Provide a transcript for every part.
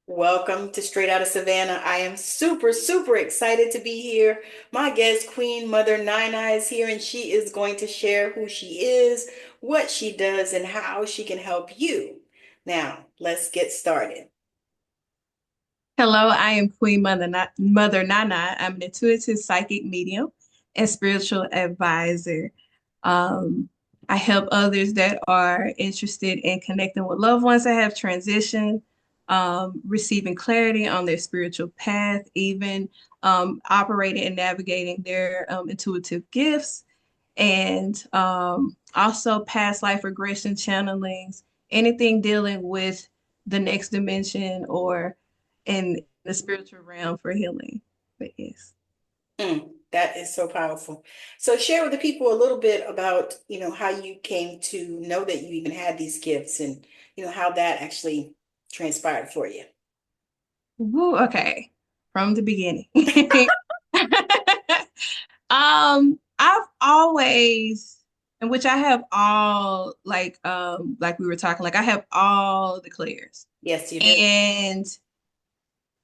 Welcome to Straight Outta Savannah. I am super, super excited to be here. My guest, Queenmother NiNi, is here and she is going to share who she is, what she does, and how she can help you. Now, let's get started. Hello, I am Mother Nana. I'm an intuitive psychic medium and spiritual advisor. Um, I help others that are interested in connecting with loved ones that have transitioned, receiving clarity on their spiritual path, even operating and navigating their intuitive gifts, and also past life regression channelings, anything dealing with the next dimension or in the spiritual realm for healing. But yes. That is so powerful. So share with the people a little bit about, how you came to know that you even had these gifts and, how that actually transpired for you. Woo, okay. From the beginning. I've always, in which I have all like we were talking, like I have all the clairs. Yes, you do. And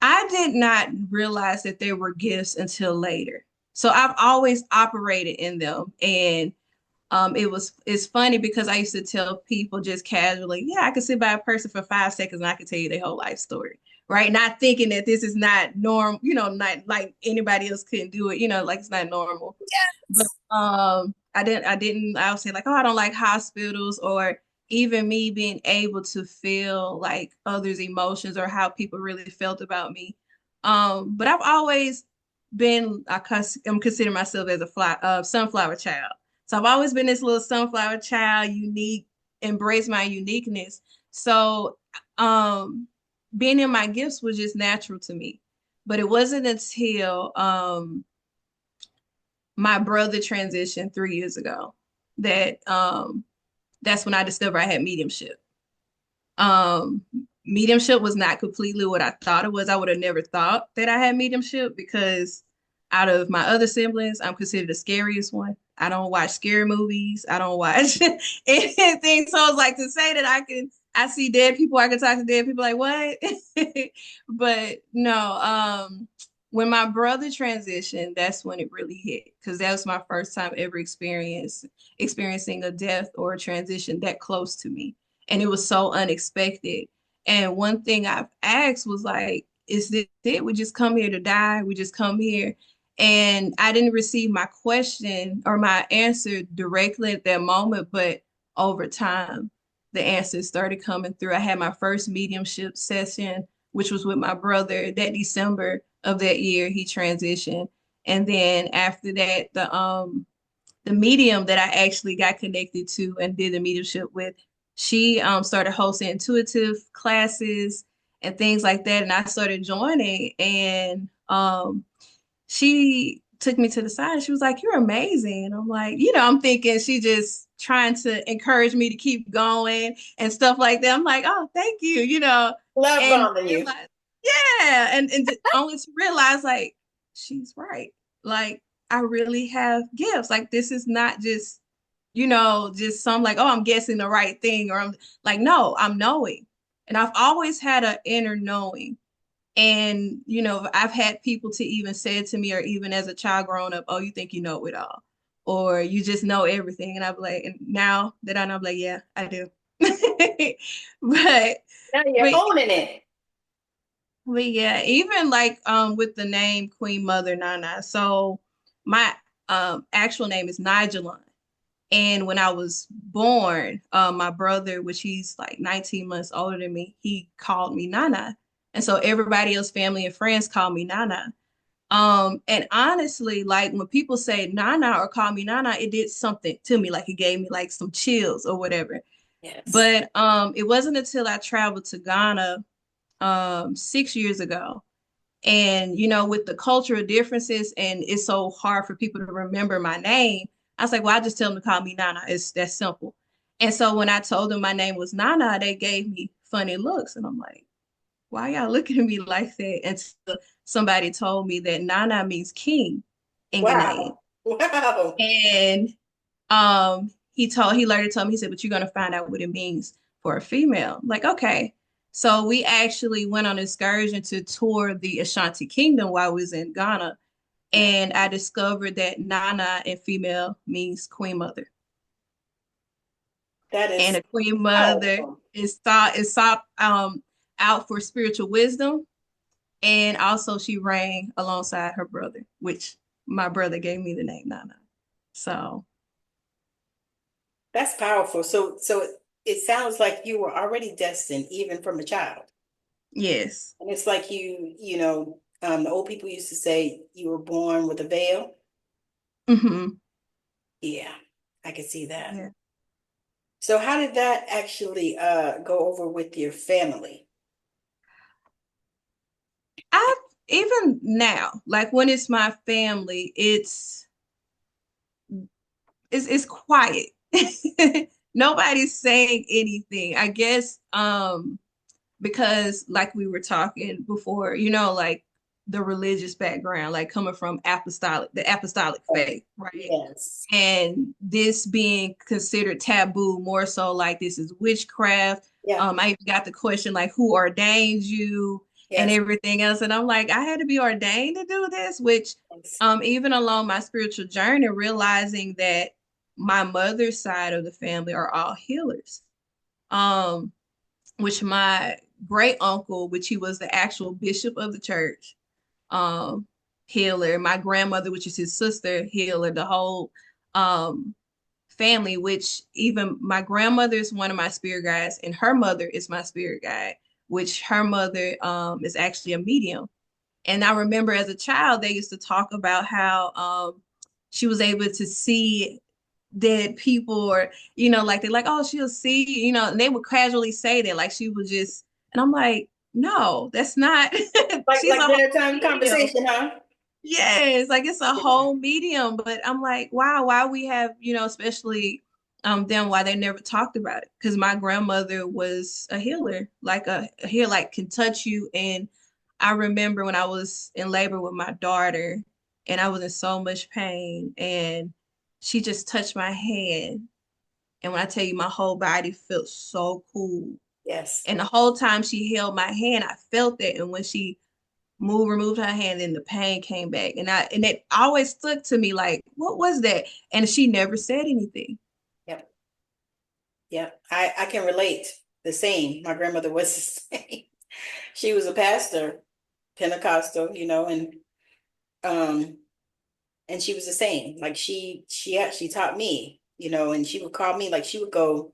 I did not realize that they were gifts until later. So I've always operated in them. And it's funny because I used to tell people just casually, yeah, I could sit by a person for 5 seconds and I could tell you their whole life story. Right. Not thinking that this is not normal, not like anybody else couldn't do it, like it's not normal. But I would say like, oh, I don't like hospitals, or even me being able to feel like others' emotions or how people really felt about me. But I've always been, I'm considering myself as a sunflower child. So I've always been this little sunflower child, unique, embrace my uniqueness. So being in my gifts was just natural to me. But it wasn't until my brother transitioned 3 years ago that that's when I discovered I had mediumship. Um, Mediumship was not completely what I thought it was. I would have never thought that I had mediumship because out of my other siblings, I'm considered the scariest one. I don't watch scary movies. I don't watch anything. So it's like to say that I see dead people, I can talk to dead people, like what? But no, when my brother transitioned, that's when it really hit because that was my first time ever experiencing a death or a transition that close to me, and it was so unexpected. And one thing I've asked was like, is this it? We just come here to die? We just come here? And I didn't receive my question or my answer directly at that moment, but over time, the answers started coming through. I had my first mediumship session, which was with my brother that December of that year. He transitioned. And then after that, the medium that I actually got connected to and did the mediumship with, she started hosting intuitive classes and things like that. And I started joining, and she took me to the side and she was like, "You're amazing." And I'm like, I'm thinking she just trying to encourage me to keep going and stuff like that. I'm like, "Oh, thank you," Love and bombing you. realize, yeah, and only to realize like she's right. Like I really have gifts. Like this is not just, just some like, oh, I'm guessing the right thing, or I'm like, no, I'm knowing. And I've always had an inner knowing. And, I've had people to even say to me, or even as a child growing up, oh, you think you know it all, or you just know everything. And I'm like, and now that I know, I'm like, yeah, I do. but, Now you're but, owning it. but yeah, even like with the name Queenmother NiNi. So my actual name is Nigel. And when I was born, my brother, which he's like 19 months older than me, he called me Nana. And so everybody else, family and friends call me Nana. And honestly, like when people say Nana or call me Nana, it did something to me, like it gave me like some chills or whatever. Yes. But it wasn't until I traveled to Ghana 6 years ago. And, with the cultural differences, and it's so hard for people to remember my name, I was like, well, I just tell them to call me Nana. It's that simple. And so when I told them my name was Nana, they gave me funny looks. And I'm like, why y'all looking at me like that? Until somebody told me that Nana means king in Ghanaian. Wow. Wow. And he later told me, he said, but you're gonna find out what it means for a female. I'm like, okay. So we actually went on an excursion to tour the Ashanti Kingdom while we was in Ghana. Nice. And I discovered that Nana in female means queen mother. That And is a queen mother powerful. is sought out for spiritual wisdom. And also she reigned alongside her brother, which my brother gave me the name Nana. So That's powerful. So it sounds like you were already destined even from a child. yes. And it's like the old people used to say you were born with a veil. Hmm. Yeah, I can see that. Yeah. So how did that actually go over with your family? I've even now, like when it's my family, it's quiet. Nobody's saying anything. I guess because like we were talking before, like the religious background, like coming from the apostolic faith, right? Yes. And this being considered taboo, more so like this is witchcraft. Yeah. I even got the question like who ordained you and Yes. everything else. And I'm like, I had to be ordained to do this, which Yes. even along my spiritual journey, realizing that my mother's side of the family are all healers. Um, which my great uncle, which he was the actual bishop of the church, um, healer. My grandmother, which is his sister, healer. The whole um, family, which even my grandmother is one of my spirit guides, and her mother is my spirit guide, which her mother is actually a medium. And I remember as a child, they used to talk about how she was able to see dead people, or like they're like, oh, she'll see, and they would casually say that, like she was just, and I'm like, no, that's not. She's Like a whole dinner time medium. conversation, huh? Yes, like it's a Yeah. whole medium, but I'm like, wow, why we have, especially them, why they never talked about it. Because my grandmother was a healer, like a healer, like can touch you. And I remember when I was in labor with my daughter and I was in so much pain, and she just touched my hand. And when I tell you, my whole body felt so cool. Yes. And the whole time she held my hand, I felt that. And when she removed her hand, and the pain came back. And it always stuck to me, like, what was that? And she never said anything. Yep. Yep. I can relate. The same. My grandmother was the same. She was a pastor, Pentecostal, um and she was the same. Like she actually taught me, and she would call me, like she would go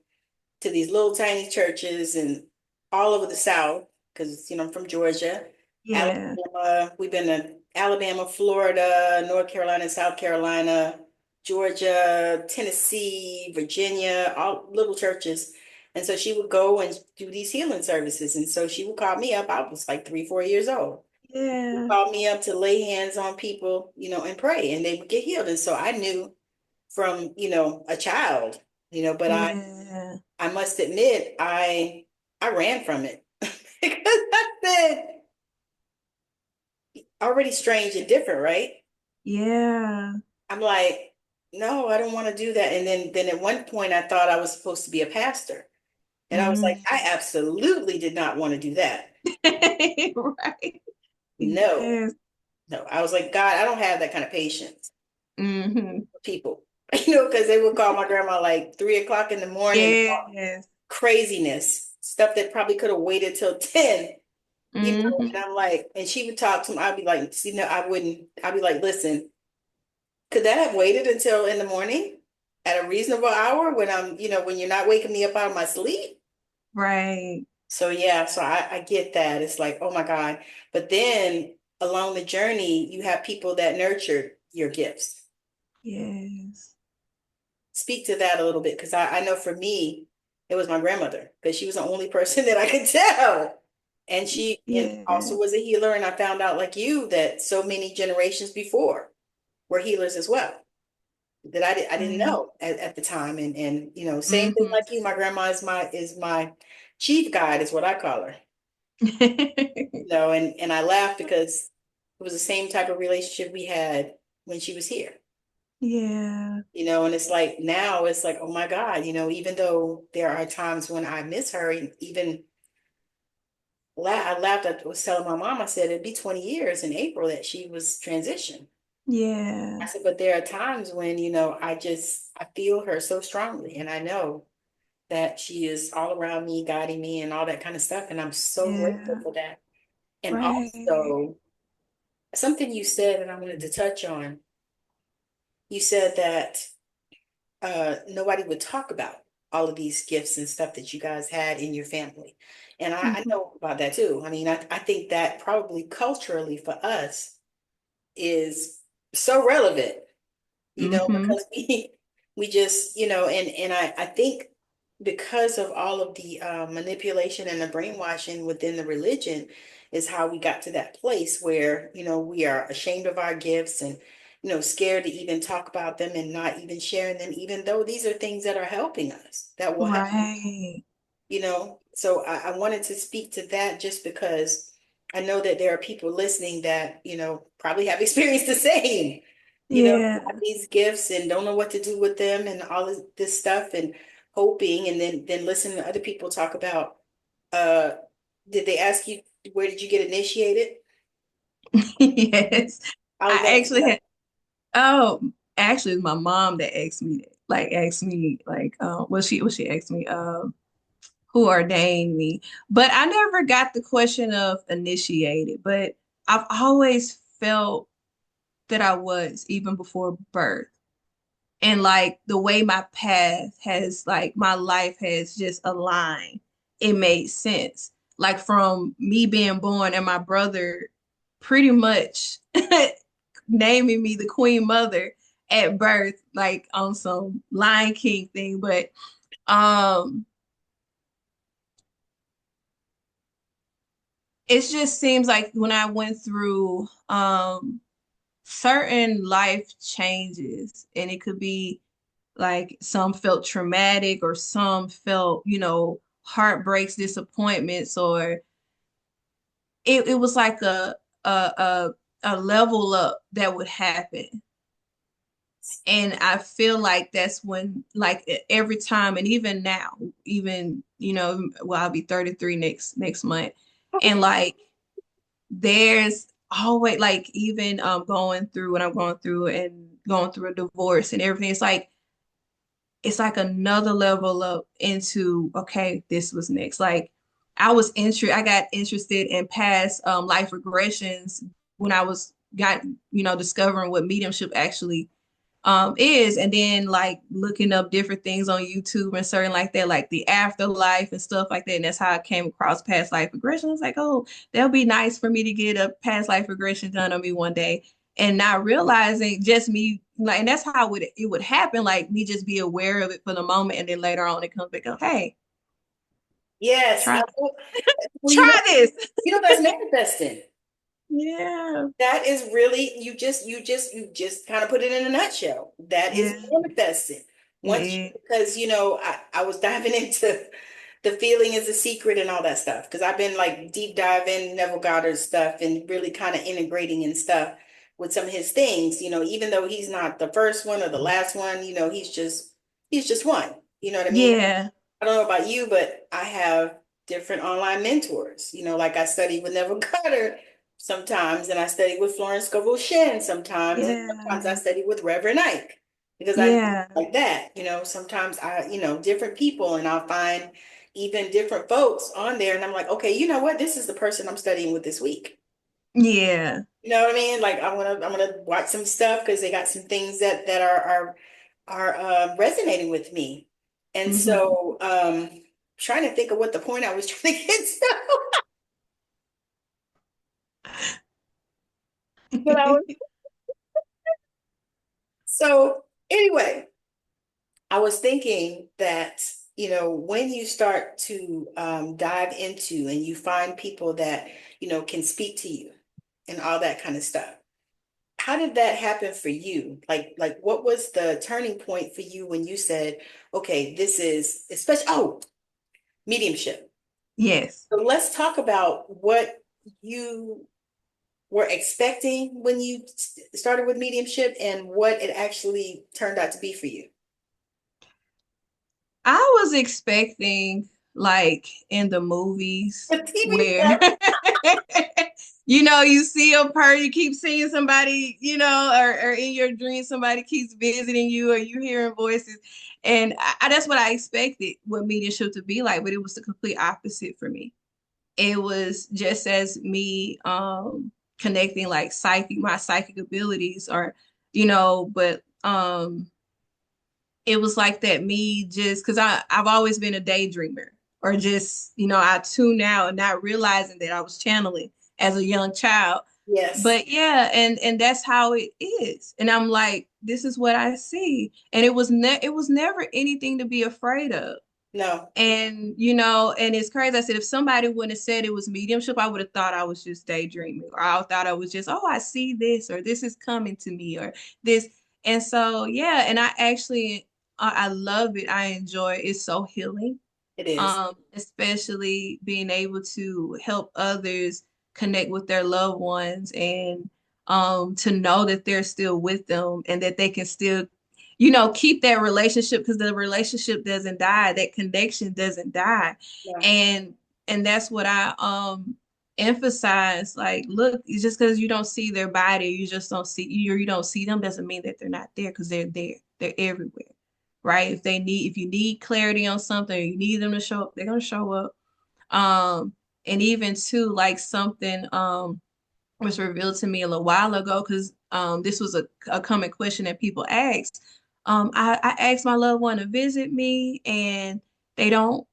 to these little tiny churches and all over the South, because I'm from Georgia, Yeah. Alabama. We've been to Alabama, Florida, North Carolina, South Carolina, Georgia, Tennessee, Virginia, all little churches. And so she would go and do these healing services. And so she would call me up. I was like 3, 4 years old. She would Yeah. call me up to lay hands on people, and pray, and they would get healed. And so I knew from, a child, but Yeah. I must admit, I ran from it because I said already strange and different, right? Yeah. I'm like, no, I don't want to do that. And then at one point I thought I was supposed to be a pastor. And I was like, Mm. I absolutely did not want to do that. Right. No, Yes. no. I was like, God, I don't have that kind of patience Hmm. for people. Because they would call my grandma like 3 o'clock in the morning, Yes. craziness, stuff that probably could have waited till 10. Hmm. And I'm like, and she would talk to him. I'd be like, see, no, I wouldn't. I'd be like, listen, could that have waited until in the morning at a reasonable hour when when you're not waking me up out of my sleep? Right. So yeah, so I get that. It's like, oh my God. But then along the journey, you have people that nurtured your gifts. Yes. Speak to that a little bit, because I know for me, it was my grandmother, because she was the only person that I could tell. And she Yeah. also was a healer. And I found out, like you, that so many generations before were healers as well, that I didn't Right. know at the time. And same thing Hmm. like you. My grandma is my chief guide, is what I call her. And I laugh because it was the same type of relationship we had when she was here. Yeah. And it's like now it's like, oh my God, even though there are times when I miss her, even I laughed. I was telling my mom, I said it'd be 20 years in April that she was transitioned. I Yeah. said, but there are times when, I feel her so strongly, and I know that she is all around me, guiding me and all that kind of stuff. And I'm so grateful Yeah. for that. And Right. also, something you said that I wanted to touch on, you said that nobody would talk about all of these gifts and stuff that you guys had in your family. And I Mhm. know about that too. I mean, I think that probably culturally for us is so relevant, Mhm. because we just, and I think because of all of the manipulation and the brainwashing within the religion is how we got to that place where, we are ashamed of our gifts and, scared to even talk about them and not even sharing them, even though these are things that are helping us, that will help, Right. so I wanted to speak to that just because I know that there are people listening that, probably have experienced the same, have Yeah. these gifts and don't know what to do with them and all of this stuff and hoping and then listening to other people talk about, uh, did they ask you where did you get initiated? Yes. I was I about to actually say, had oh actually it's my mom that asked me that. Like asked me like she asked me who ordained me. But I never got the question of initiated, but I've always felt that I was even before birth. And like the way my path has like my life has just aligned, it made sense. Like from me being born and my brother pretty much naming me the Queen Mother at birth, like on some Lion King thing. But um it just seems like when I went through certain life changes, and it could be like some felt traumatic or some felt, heartbreaks, disappointments, or it was like a a level up that would happen. And I feel like that's when like every time, and even now, even, well, I'll be 33 next month. And like there's always like even going through what I'm going through and going through a divorce and everything, it's like another level up into, okay, this was next. Like I got interested in past life regressions when I was discovering what mediumship actually is, and then like looking up different things on YouTube and certain like that, like the afterlife and stuff like that. And that's how I came across past life regression. I was like, oh, that'll be nice for me to get a past life regression done on me one day. And not realizing just me like, and that's how it would happen, like me just be aware of it for the moment, and then later on it comes back up, hey, yes, try well, try this. that's manifesting. Yeah. That is really, you just kind of put it in a nutshell. That is Yeah. manifesting. Yeah. Because, I was diving into the feeling is a secret and all that stuff. Because I've been like deep diving Neville Goddard's stuff and really kind of integrating and stuff with some of his things, even though he's not the first one or the last one, he's just one. You know what I mean? Yeah. I don't know about you, but I have different online mentors. Like I study with Neville Goddard sometimes, and I study with Florence Scovel Shinn sometimes, and sometimes I Yeah. study with Reverend Ike because I Yeah. like that. Sometimes different people, and I'll find even different folks on there, and I'm like, okay, you know what? This is the person I'm studying with this week. Yeah. You know what I mean? Like I'm gonna watch some stuff because they got some things that are resonating with me. And Hmm. so trying to think of what the point I was trying to get to. But I was so anyway, I was thinking that, when you start to dive into and you find people that, can speak to you and all that kind of stuff. How did that happen for you? Like what was the turning point for you when you said, okay, this is especially, mediumship. Yes. So let's talk about what you were expecting when you started with mediumship and what it actually turned out to be for you. I was expecting. like in the movies The TV where show. you see a person, you keep seeing somebody, or in your dreams somebody keeps visiting you, or you hearing voices. And that's what I expected what mediumship to be like, but it was the complete opposite for me. It was just as me connecting like my psychic abilities, or but it was like that, me just because I've always been a daydreamer, or just I tune out and not realizing that I was channeling as a young child. Yes. But yeah, and that's how it is, and I'm like, this is what I see, and it was never anything to be afraid of. No. And and it's crazy. I said, if somebody wouldn't have said it was mediumship, I would have thought I was just daydreaming, or I thought I was just, oh, I see this, or this is coming to me, or this. And so, yeah, and I actually, I love it. I enjoy it. It's so healing. It is. Especially being able to help others connect with their loved ones, and to know that they're still with them, and that they can still keep that relationship, because the relationship doesn't die, that connection doesn't die. Yeah. And that's what I emphasize. Like, look, it's just because you don't see their body, you just don't see you don't see them, doesn't mean that they're not there, because they're there. They're everywhere, right? If you need clarity on something, or you need them to show up, they're gonna show up. And even too, like, something was revealed to me a little while ago, because this was a common question that people ask. I asked my loved one to visit me, and they don't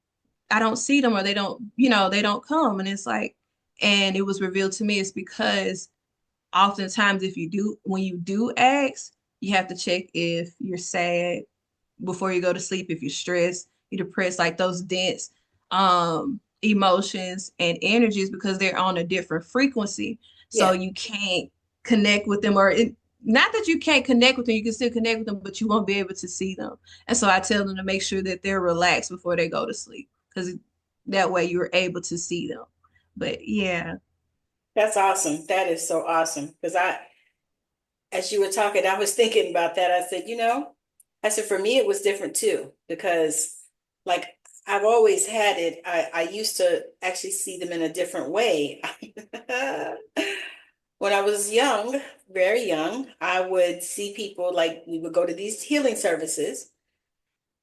I don't see them, or they don't come. And it's like, and it was revealed to me, it's because oftentimes, when you do ask, you have to check if you're sad before you go to sleep, if you're stressed, you're depressed, like those dense emotions and energies, because they're on a different frequency. So Yeah. you can't connect with them, not that you can't connect with them, you can still connect with them, but you won't be able to see them. And so I tell them to make sure that they're relaxed before they go to sleep, because that way you're able to see them. But yeah. That's awesome. That is so awesome. Because as you were talking, I was thinking about that. I said, I said, for me, it was different too, because like I've always had it. I used to actually see them in a different way. When I was young, very young, I would see people, like we would go to these healing services,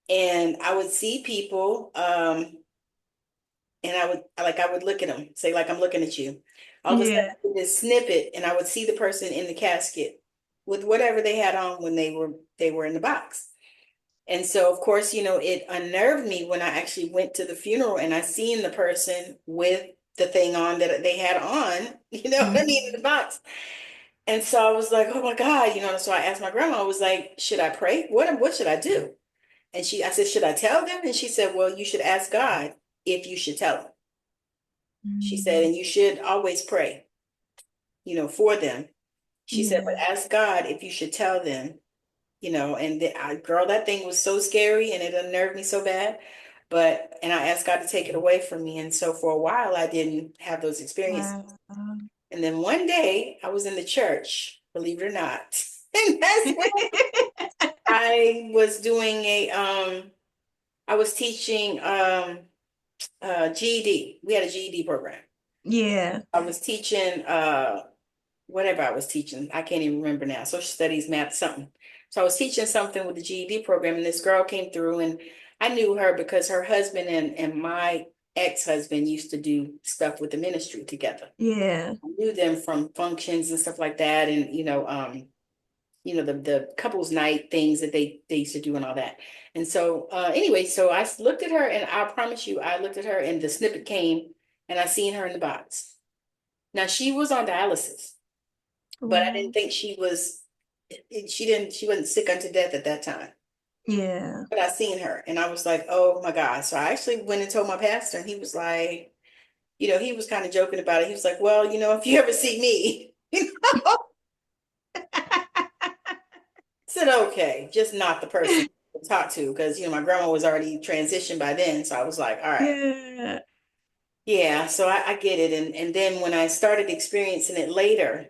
and I would see people, and I would look at them, say, like, I'm looking at you. All of a sudden, Yeah. this snippet, and I would see the person in the casket with whatever they had on when they were in the box. And so, of course, it unnerved me when I actually went to the funeral and I seen the person with the thing on that they had on, what I mean, in the Mhm. box. And so I was like, oh my God, so I asked my grandma, I was like, should I pray? What should I do? And I said, should I tell them? And she said, well, you should ask God if you should tell them. She said, Mhm. and you should always pray, for them. She said, but Yeah. ask God if you should tell them, and girl, that thing was so scary and it unnerved me so bad. And I asked God to take it away from me. And so for a while, I didn't have those experiences. Wow. And then one day I was in the church, believe it or not. And that's when I was doing I was teaching GED. We had a GED program. Yeah. I was teaching whatever I was teaching. I can't even remember now. Social studies, math, something. So I was teaching something with the GED program, and this girl came through, and I knew her because her husband and my ex-husband used to do stuff with the ministry together. Yeah. I knew them from functions and stuff like that, and the couples night things that they used to do and all that. And so anyway, so I looked at her, and I promise you, I looked at her, and the snippet came, and I seen her in the box. Now she was on dialysis, but I didn't Wow. think she wasn't sick unto death at that time. Yeah. But I seen her, and I was like, oh my God. So I actually went and told my pastor, and he was like, he was kind of joking about it. He was like, well, if you ever see me, I said, okay, just not the person to talk to, because my grandma was already transitioned by then. So I was like, all right. Yeah. Yeah, so I get it. And then when I started experiencing it later,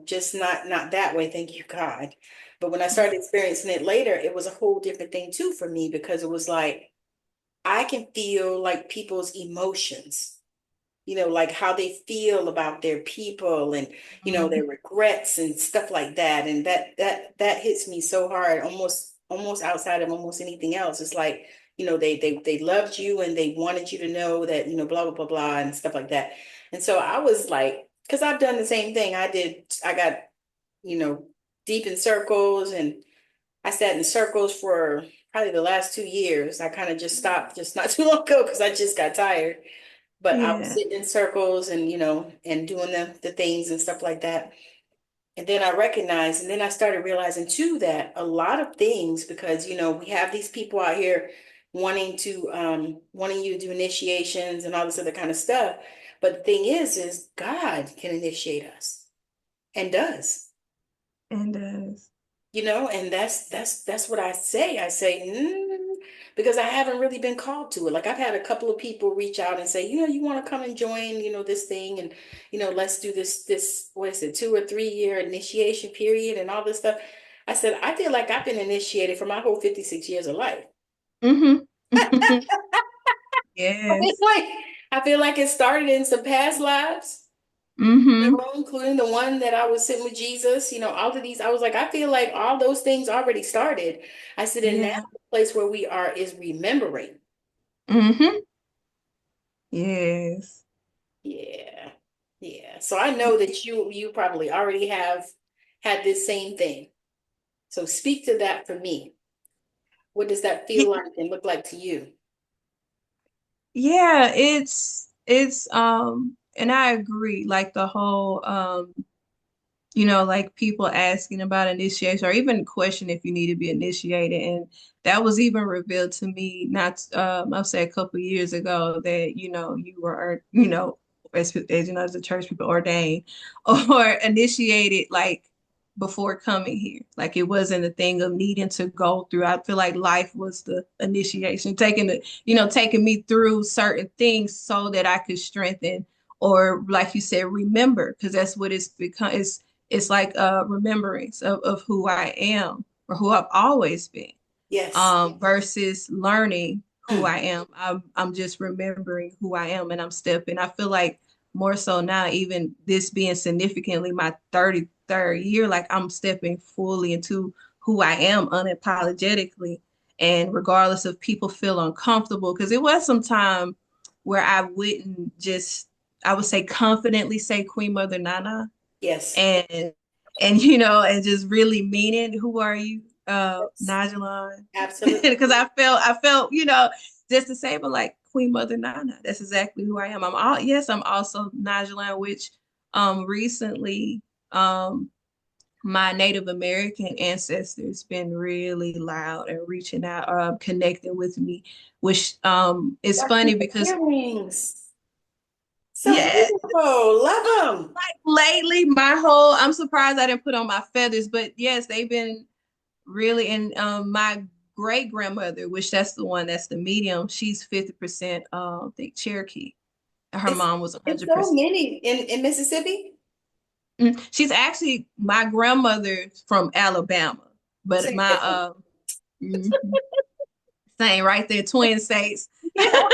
just not that way, thank you, God. But when I started experiencing it later, it was a whole different thing too for me, because it was like I can feel like people's emotions, like how they feel about their people and, Mhm. their regrets and stuff like that. And that hits me so hard, almost outside of almost anything else. It's like, they loved you and they wanted you to know that, blah, blah, blah, blah, and stuff like that. And so I was like, because I've done the same thing. I got, you know, deep in circles and I sat in circles for probably the last 2 years. I kind of just stopped just not too long ago because I just got tired. But I was Yeah. sitting in circles and, and doing the things and stuff like that. And then I recognized, and then I started realizing too that a lot of things, because, we have these people out here wanting you to do initiations and all this other kind of stuff. But the thing is God can initiate us and does. And And that's what I say. I say, because I haven't really been called to it. Like I've had a couple of people reach out and say, you want to come and join, this thing, and let's do this, what is it, 2 or 3 year initiation period and all this stuff. I said, I feel like I've been initiated for my whole 56 years of life. hmm I feel Yes. like I feel like it started in some past lives. hmm Including the one that I was sitting with Jesus, all of these, I was like, I feel like all those things already started. I said, and now Yeah. the place where we are is remembering. hmm Yes. Yeah. Yeah. So I know that you probably already have had this same thing. So speak to that for me. What does that feel like and look like to you? Yeah, it's and I agree, like the whole like people asking about initiation or even question if you need to be initiated. And that was even revealed to me not I'll say a couple years ago that, you were, as you know, as a church people ordained or initiated like before coming here. Like it wasn't a thing of needing to go through. I feel like life was the initiation, taking me through certain things so that I could strengthen or like you said, remember, because that's what it's become. It's like a remembrance of who I am or who I've always been, Yes. versus learning who Mm. I am. I'm just remembering who I am and I'm stepping. I feel like more so now, even this being significantly my 33rd year, like I'm stepping fully into who I am unapologetically. And regardless of people feel uncomfortable, because it was some time where I wouldn't just, I would say confidently say Queenmother NiNi Yes. and and just really meaning who are you, Yes. Najalon, Absolutely. because I felt just to say, but like Queenmother NiNi, that's exactly who I am. I'm also Najalon, which recently my Native American ancestors been really loud and reaching out, connecting with me, which is Got some funny because earrings. So yeah, beautiful. Love them. like lately I'm surprised I didn't put on my feathers, but yes, they've been really. And my great grandmother, which that's the one that's the medium, she's 50% I think Cherokee. Her It's mom was it's so 100%. many in Mississippi. She's actually my grandmother from Alabama, but Same my difference. mhm, same right there, twin states. Yeah.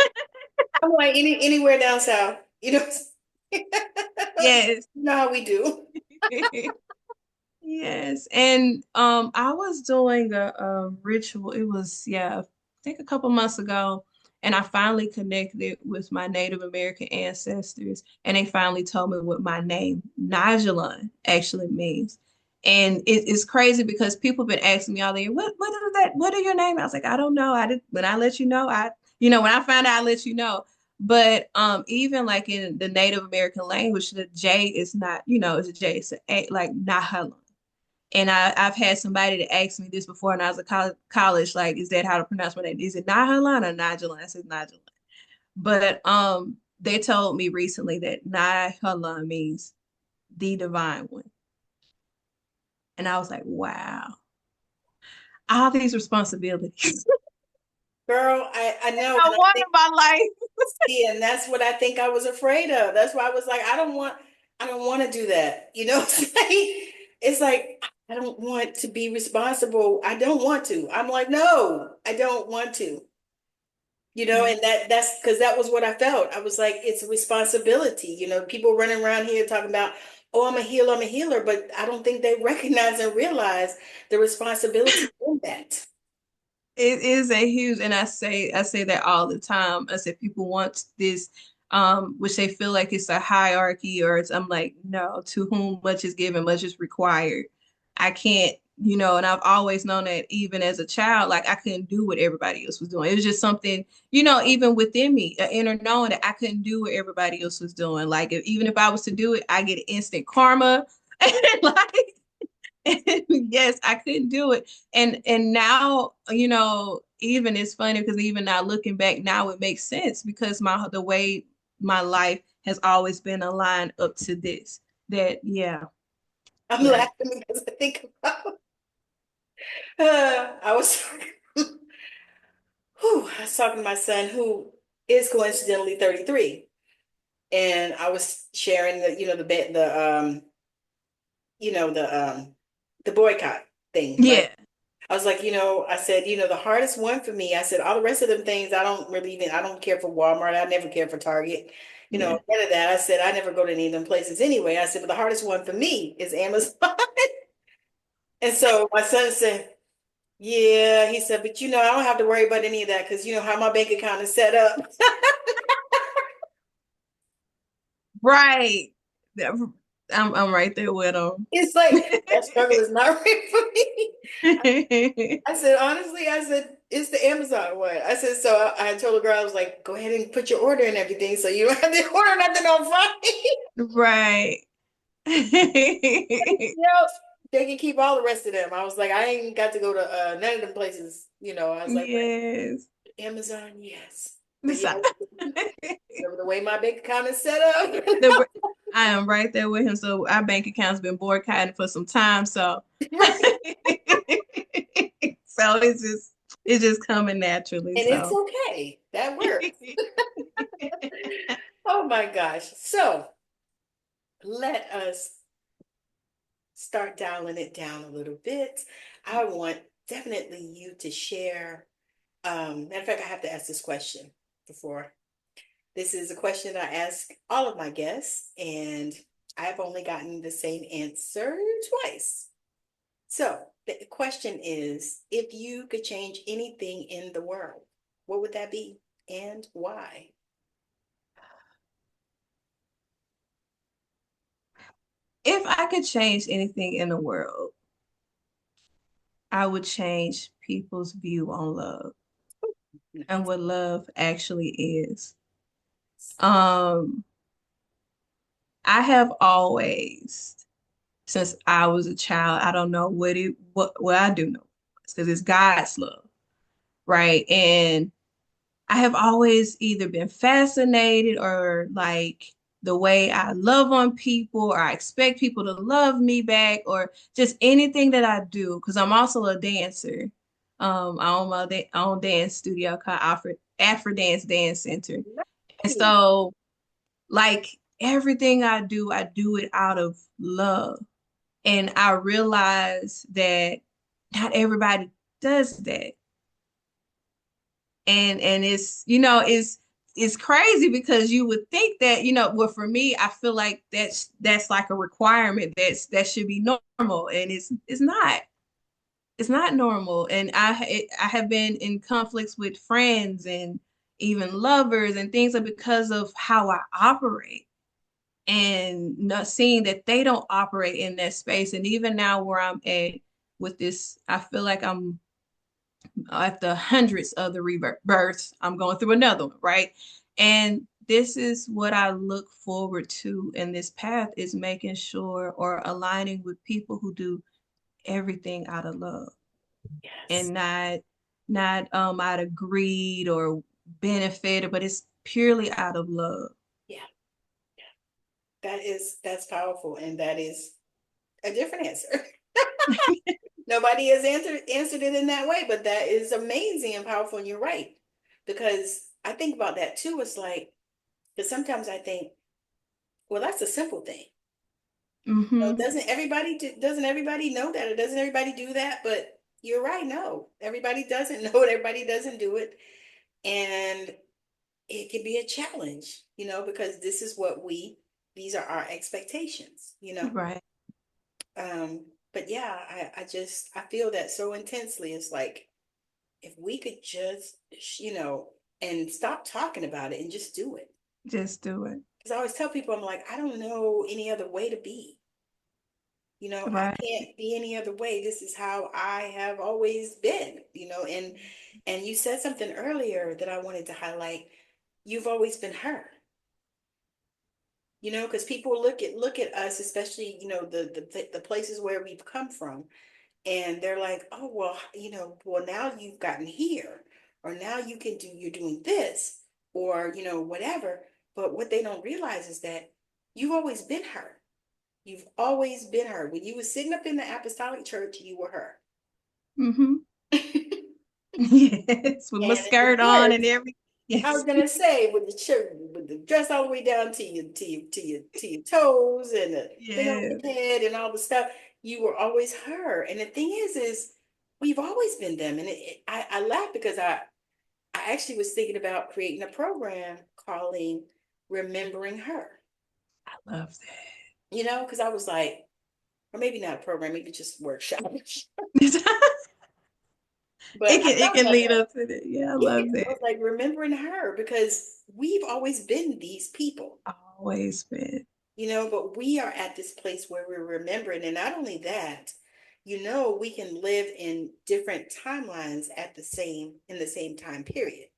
I'm like anywhere down south. Yes. You know how we do. Yes, and I was doing a ritual. It was, yeah, I think a couple months ago, and I finally connected with my Native American ancestors, and they finally told me what my name Najalon actually means. And it's crazy because people have been asking me all day, what is that? What are your name? I was like, I don't know. I did when I let you know, when I find out, I let you know. But even like in the Native American language, the J is not, it's a J, it's a A, like Nahalon. And I've had somebody to ask me this before, and I was at college, like, is that how to pronounce my name? Is it Nahalan or Najalan? I said Najalan. But they told me recently that Nahalan means the divine one. And I was like, wow, all these responsibilities. Girl, I know, I and I wanted think my life. see, and that's what I think I was afraid of. That's why I was like, I don't want to do that. It's like I don't want to be responsible. I don't want to. I'm like, no, I don't want to. And that's because that was what I felt. I was like, it's a responsibility. People running around here talking about, oh, I'm a healer, but I don't think they recognize and realize the responsibility in that. It is a huge, and I say that all the time. I say people want this, which they feel like it's a hierarchy, or I'm like, no, to whom much is given, much is required. I can't, and I've always known that even as a child, like I couldn't do what everybody else was doing. It was just something, even within me, an inner knowing that I couldn't do what everybody else was doing. Like even if I was to do it, I get instant karma. Like yes, I couldn't do it. And now, even it's funny because even now looking back now it makes sense because the way my life has always been aligned up to this. That yeah, I'm yeah. laughing because I think about, I was, I was talking to my son who is coincidentally 33. And I was sharing the boycott thing, right? Yeah. I was like, I said, the hardest one for me, I said, all the rest of them things, I don't care for Walmart. I never care for Target. Yeah. None of that. I said, I never go to any of them places anyway. I said, but the hardest one for me is Amazon. And so my son said, yeah, he said, but I don't have to worry about any of that because you know how my bank account is set up. Right. That- I'm right there with them. It's like that struggle is not real for me. I said, honestly, I said, it's the Amazon one. I said, so I told the girl, I was like, go ahead and put your order and everything so you don't have to order nothing on Friday. Right. Yep. They can keep all the rest of them. I was like, I ain't got to go to none of them places. I was like, but Yes. Amazon, yes. But yeah, So- the way my bank account is set up. the- I am right there with him. So our bank account's been boycotting for some time. So Right. so it's just coming naturally. And it's So okay. That works. Oh my gosh. So let us start dialing it down a little bit. I want definitely you to share. Matter of fact, I have to ask this question before. This is a question I ask all of my guests, and I've only gotten the same answer twice. So the question is, if you could change anything in the world, what would that be and why? if I could change anything in the world, I would change people's view on love and Nice. what love actually is. Um, I have always, since I was a child, I don't know what I do know because it's God's love, right? And I have always either been fascinated or like the way I love on people or I expect people to love me back or just anything that I do because I'm also a dancer. I own my own dance studio called Afro Dance Center. And Nice. so like everything I do it out of love. And I realize that not everybody does that. And it's crazy because you would think that, well, for me, I feel like that's like a requirement that should be normal. And it's not normal. And I have been in conflicts with friends and even lovers and things because of how I operate and not seeing that they don't operate in that space. And even now where I'm at with this, I feel like I'm at the hundreds of the rebirths. I'm going through another one, right? And this is what I look forward to in this path is making sure or aligning with people who do everything out of love Yes. and not out of greed or benefit, but it's purely out of love. Yeah. That's powerful, and that is a different answer. Nobody has answered it in that way, but that is amazing and powerful, and you're right. Because I think about that too. It's like, because sometimes I think, well, that's a simple thing. Hmm. Doesn't everybody know that, or doesn't everybody do that? But you're right, no. Everybody doesn't know it, everybody doesn't do it. And it can be a challenge, because these are our expectations. Right. But yeah, I feel that so intensely. It's like, if we could just, and stop talking about it and just do it. Just do it. Because I always tell people, I'm like, I don't know any other way to be. I Right. can't be any other way. This is how I have always been, and you said something earlier that I wanted to highlight. You've always been her, because people look at us, especially, the places where we've come from, and they're like, oh, well, well, now you've gotten here, or now you're doing this, or, whatever. But what they don't realize is that you've always been her. You've always been her. When you were sitting up in the apostolic church, you were her. Mm-hmm. And Yes, with my in the skirt on and church, everything. I was Yes. gonna say, with the shirt, with the dress all the way down to your toes, and the thing on Yes. your head and all the stuff, you were always her. And the thing is we've always been them. And I laugh because I actually was thinking about creating a program calling Remembering Her. I love Because I was like, or maybe not a program, maybe just workshop. that. But I It thought can about lead that. up to that. Yeah, I Yeah, love I that. was like, remembering her, because we've always been these people. Always been. But we are at this place where we're remembering. And not only that, we can live in different timelines in the same time period.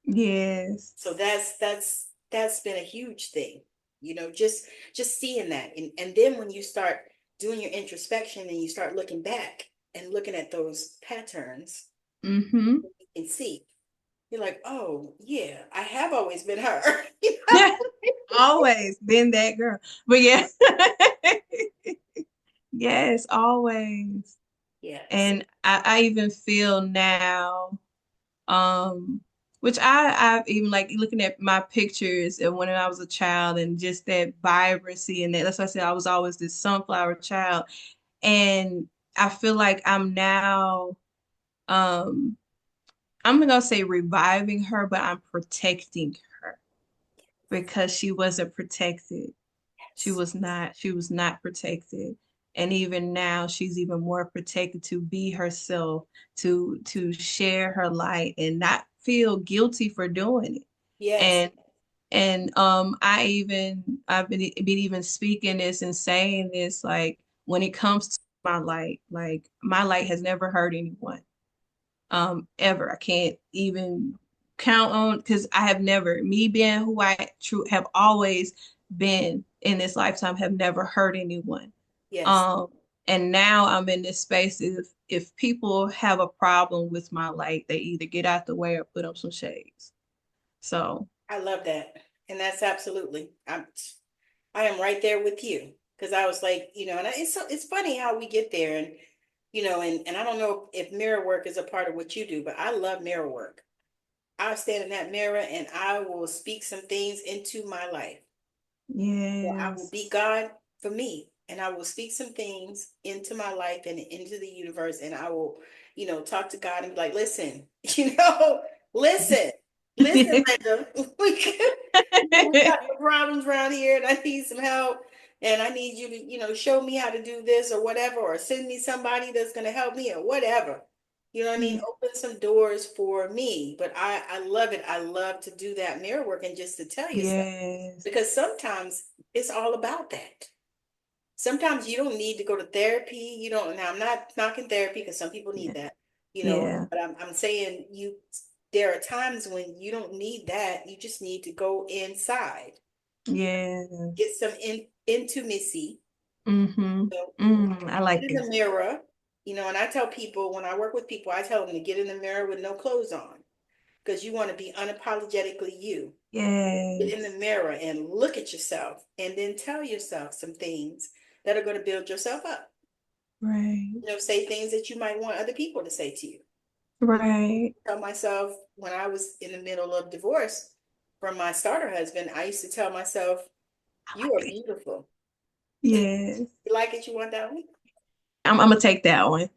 Yes. So that's been a huge thing, just seeing that. And then when you start doing your introspection and you start looking back and looking at those patterns, Mm-hmm. you can see, you're like, oh yeah, I have always been her. Always been that girl. But yeah. Yes, always. Yes. And I even feel now, um, which I've even like looking at my pictures and when I was a child and just that vibrancy and that's why I said I was always this sunflower child. And I feel like I'm now um I'm not gonna say reviving her, but I'm protecting her because she wasn't protected. Yes. She was not protected. And even now she's even more protected to be herself, to share her light and not feel guilty for doing it. Yes. And I've been even speaking this and saying this like when it comes to my light, like my light has never hurt anyone ever. I can't even count on because I have never, me being who I true have always been in this lifetime, have never hurt anyone. Yes. Um, and now I'm in this space. If people have a problem with my light, they either get out the way or put up some shades. So I love that. And that's absolutely. I am right there with you, because I was like, and it's funny how we get there. And and I don't know if mirror work is a part of what you do, but I love mirror work. I'll stand in that mirror and I will speak some things into my life. Well, I will yes, be God for me, and I will speak some things into my life and into the universe, and I will, talk to God and be like, listen, listen, listen, Linda, we got some problems around here, and I need some help, and I need you to, show me how to do this or whatever, or send me somebody that's going to help me or whatever. You know what I mean? yeah, Open some doors for me. But I love it. I love to do that mirror work, and just to tell you stuff, yes, because sometimes it's all about that. Sometimes you don't need to go to therapy. You don't, now I'm not knocking therapy, because some people need yeah, that, yeah, but I'm saying, there are times when you don't need that. You just need to go inside, get yes. some intimacy, Mm-hmm. you know, I get like in that. the mirror, and I tell people, when I work with people, I tell them to get in the mirror with no clothes on, because you want to be unapologetically you. Get in the Yes, mirror and look at yourself, and then tell yourself some things that are going to build yourself up. right, Say things that you might want other people to say to you. right. Tell myself, when I was in the middle of divorce from my starter husband, I used to tell myself, I you like are that. beautiful. Yes. You like it? You want that one? I'm gonna take that one.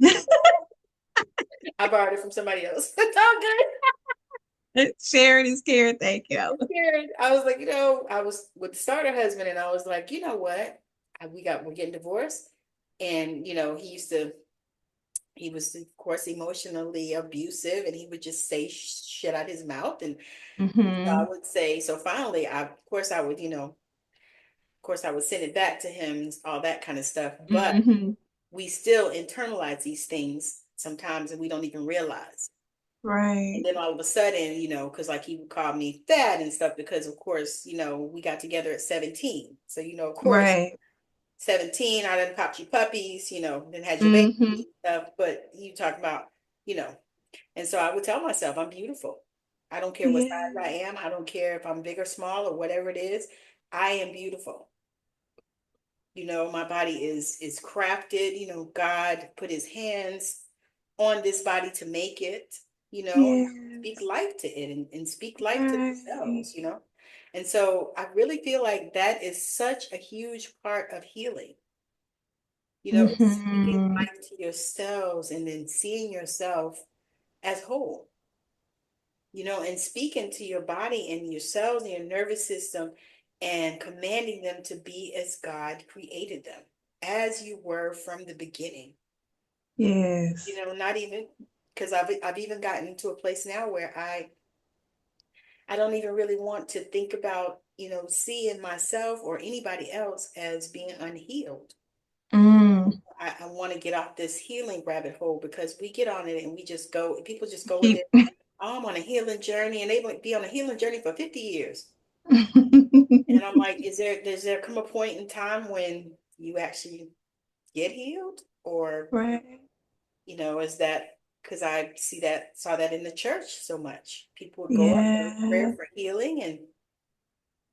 I borrowed it from somebody else. It's all good. Sharing is caring. Thank you. scared. I was like, I was with the starter husband, and I was like, you know what? We're getting divorced, and he was of course emotionally abusive, and he would just say shit out his mouth, and so I Mm-hmm. would say, so finally, of course, I would send it back to him, all that kind of stuff, but Mm-hmm. we still internalize these things sometimes, and we don't even realize. And Right. then all of a sudden, because like he would call me fat and stuff because, of course, we got together at 17. So, of course, Right. 17, I done popped you puppies, then had your baby Mm-hmm. and stuff. But you talk about, you know, and so I would tell myself, I'm beautiful. I don't care what size I Yes. am. I don't care if I'm big or small or whatever it is. I am beautiful. My body is crafted. God put his hands on this body to make it, speak Yes. life to it, and speak life to Right. themselves. And so I really feel like that is such a huge part of healing. It's speaking Mm-hmm. life to yourselves and then seeing yourself as whole, and speaking to your body and your cells and your nervous system and commanding them to be as God created them, as you were from the beginning. Yes. Not even because I've even gotten to a place now where I don't even really want to think about, seeing myself or anybody else as being unhealed. Mm. I want to get off this healing rabbit hole because we get on it and we just go, people just go with Keep. it. Oh, I'm on a healing journey, and they might be on a healing journey for 50 years. And I'm like, does there come a point in time when you actually get healed? Or, Right. is that because saw that in the church so much? People would go up for prayer Yeah. for healing and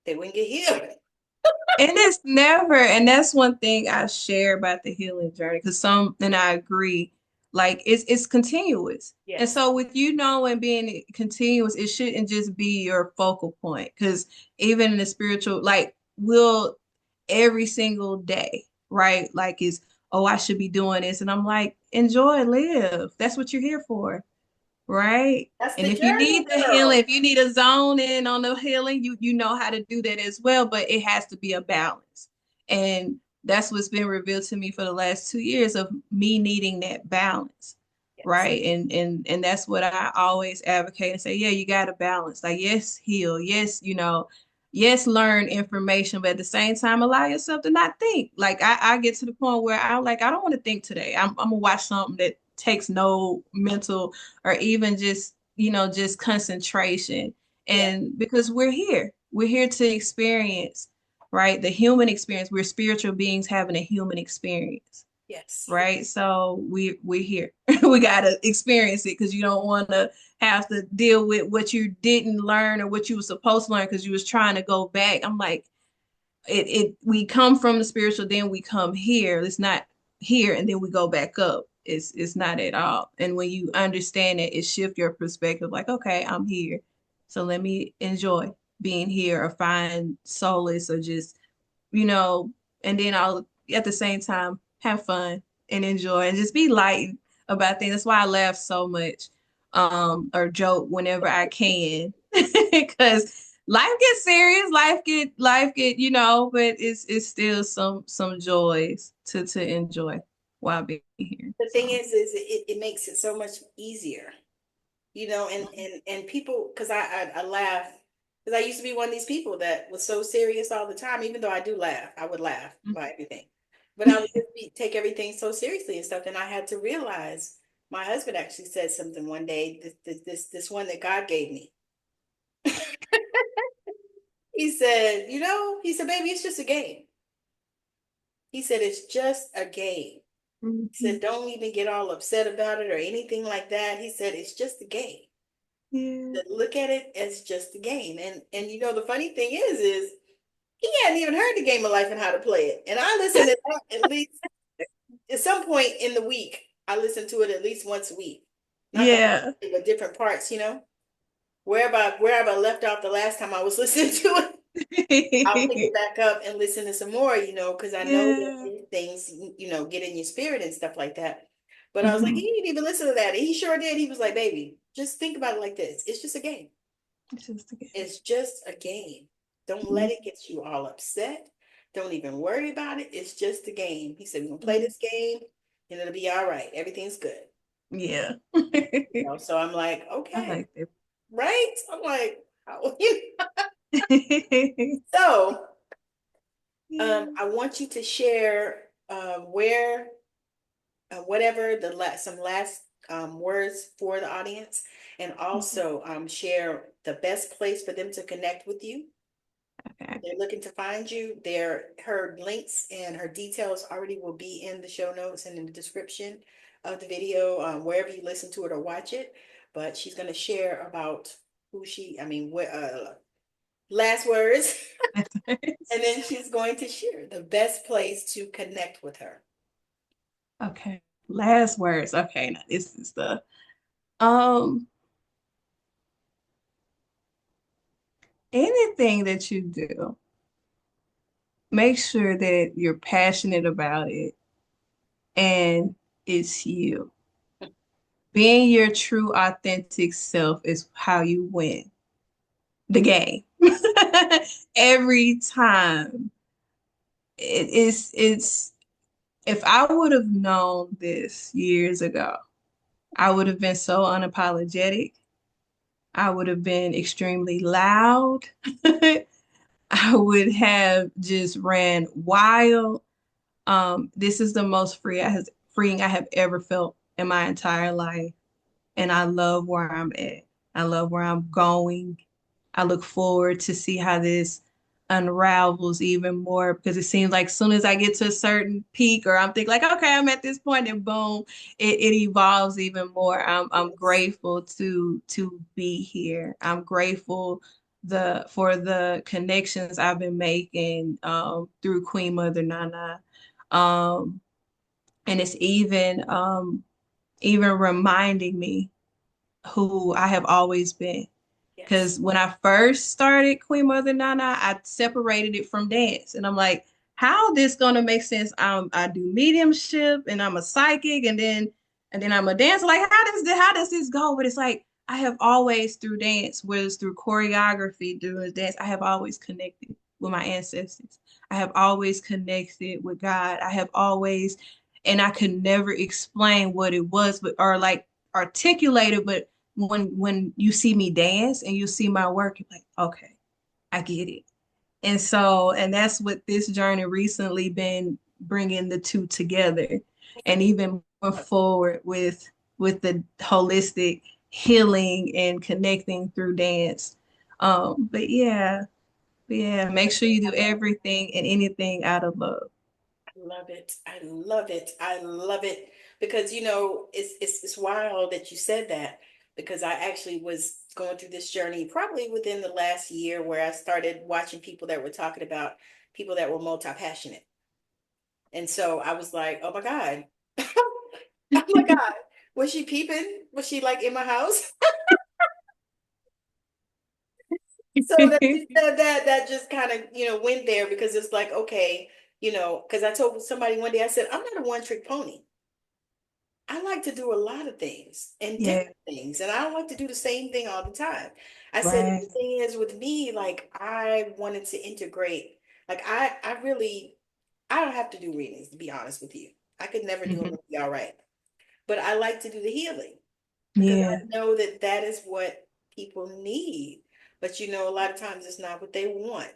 they wouldn't get healed. And it's never, and that's one thing I share about the healing journey, because and I agree, like it's continuous. And Yes, so with and being continuous, it shouldn't just be your focal point. Because even in the spiritual, like we'll every single day, right? Like is, oh, I should be doing this. And I'm like, enjoy, live. That's what you're here for. Right? that's And the if you journey, need the healing, girl. if you need a zone in on the healing, you know how to do that as well, but it has to be a balance. And that's what's been revealed to me for the last 2 years of me needing that balance. Yes, Right. And that's what I always advocate and say, yeah, you gotta balance. Like, yes, heal, yes, yes, learn information, but at the same time, allow yourself to not think. Like I get to the point where I don't want to think today. I'm gonna watch something that takes no mental or even just just concentration. yes, And because we're here to experience, right, the human experience. We're spiritual beings having a human experience, yes, right? So we're here. We got to experience it, because you don't want to have to deal with what you didn't learn or what you were supposed to learn because you was trying to go back. I'm like, we come from the spiritual, then we come here. It's not here and then we go back up. It's not at all. And when you understand it, it shifts your perspective. Like, okay, I'm here, so let me enjoy being here or find solace or just you know, and then I'll at the same time have fun and enjoy and just be light about things. That's why I laugh so much, or joke whenever I can, because life gets serious, life get, but it's still some joys to enjoy while being here. the thing So. is it makes it so much easier, and people, because I laugh because I used to be one of these people that was so serious all the time. Even though I do laugh, I would laugh by everything, but I would just take everything so seriously and stuff. And I had to realize, my husband actually said something one day, this one that God gave me. He said, he said, baby, it's just a game. He said, it's just a game. He said, Mhm. don't even get all upset about it or anything like that. He said, it's just a game. Yeah. That look at it as just a game. And the funny thing is he hadn't even heard the game of life and how to play it. And I listen to that at least at some point in the week. I listen to it at least once a week. Not the whole Yeah. thing, but different parts, wherever I left off the last time I was listening to it. I'll pick it back up and listen to some more, because I know that Yeah. these things, get in your spirit and stuff like that. But I was like, he Mhm. didn't even listen to that. And he sure did. He was like, baby, just think about it like this. It's just a game. It's just a game. It's just a game. Don't let it get you all upset. Don't even worry about it. It's just a game. He said, we're gonna play Mhm. this game and it'll be all right. Everything's good. Yeah. So I'm like, I okay, like that. right? I'm like, how, so Yeah. I want you to share where whatever the last some last words for the audience, and also share the best place for them to connect with you. Okay. They're looking to find you. Her links and her details already will be in the show notes and in the description of the video, wherever you listen to it or watch it. But she's going to share about what last words, and then she's going to share the best place to connect with her. Okay. Last words. Okay. Now this is the um anything that you do, make sure that you're passionate about it and it's you. Being your true authentic self is how you win the game. Every time. It's if I would have known this years ago, I would have been so unapologetic. I would have been extremely loud. I would have just ran wild. This is the most freeing I have ever felt in my entire life. And I love where I'm at. I love where I'm going. I look forward to see how this unravels even more because it seems like as soon as I get to a certain peak or I'm thinking like, okay, I'm at this point and boom, it evolves even more. I'm Yes. grateful to be here. I'm grateful for the connections I've been making through Queenmother NiNi. Um, and it's even reminding me who I have always been. Yes. Because when I first started Queenmother NiNi, I separated it from dance. And I'm like, how this gonna make sense? I do mediumship and I'm a psychic and then I'm a dancer. Like, how does this go? But it's like I have always through dance, whether it's through choreography, doing dance, I have always connected with my ancestors. I have always connected with God. I have always, and I could never explain what it was, but or like articulate it, but when you see me dance and you see my work, you're like, okay, I get it. And that's what this journey recently been bringing the two together, and even more forward with the holistic healing and connecting through dance. But yeah, make sure you do everything and anything out of love. Love it. I love it. I love it because it's wild that you said that because I actually was going through this journey probably within the last year where I started watching people that were talking about people that were multi-passionate. And so I was like, "Oh my God." Oh my God. Was she peeping? Was she like in my house? So that just kind of, went there because it's like, okay, because I told somebody one day, I said, I'm not a one-trick pony. I like to do a lot of things and Yeah, different things, and I don't like to do the same thing all the time. I said right. the thing is with me, like I wanted to integrate, like I don't have to do readings to be honest with you. I could never do them Hmm. and be all right, but I like to do the healing because I Yeah. know that that is what people need. But a lot of times it's not what they want.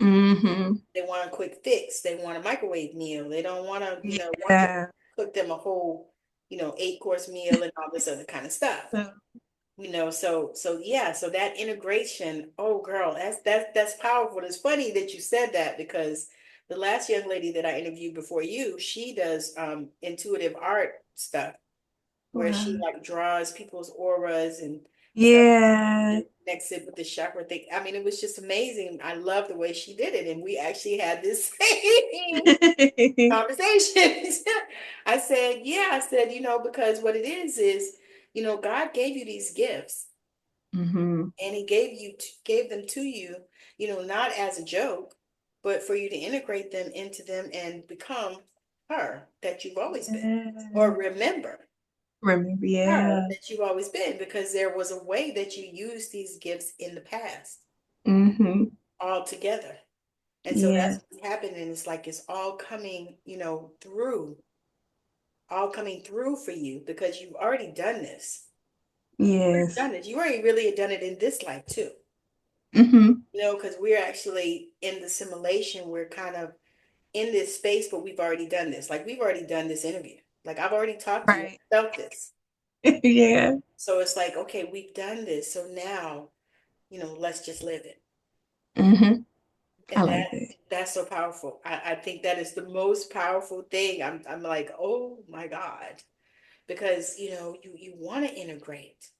Hmm. They want a quick fix. They want a microwave meal. They don't want to, want you to Yeah. cook them a whole, 8-course meal and all this other kind of stuff. So, So yeah, so that integration, oh girl, that's powerful. It's funny that you said that because the last young lady that I interviewed before you, she does intuitive art stuff where she wow. like draws people's auras and stuff Yeah. and connects it with the chakra thing. I mean, it was just amazing. I love the way she did it. And we actually had this same conversation. I said, because what it is, God gave you these gifts Hmm. and he gave them to you, not as a joke, but for you to integrate them into them and become her that you've always been or Yeah. remember. Remember, her yeah. that you've always been, because there was a way that you used these gifts in the past Mm-hmm. all together. And so Yeah. that's what's happening. It's like it's all coming, through, all coming through for you because you've already done this. You've already Yes. done it. You already really had done it in this life too. Mm-hmm. Because we're actually in the simulation. We're kind of in this space, but we've already done this. Like we've already done this interview. Like I've already talked to you, Right. felt this. Yeah. So it's like, okay, we've done this. So now, let's just live it. Mm-hmm. I And like that. that's so powerful. I think that is the most powerful thing. I'm like, oh my God. Because you want to integrate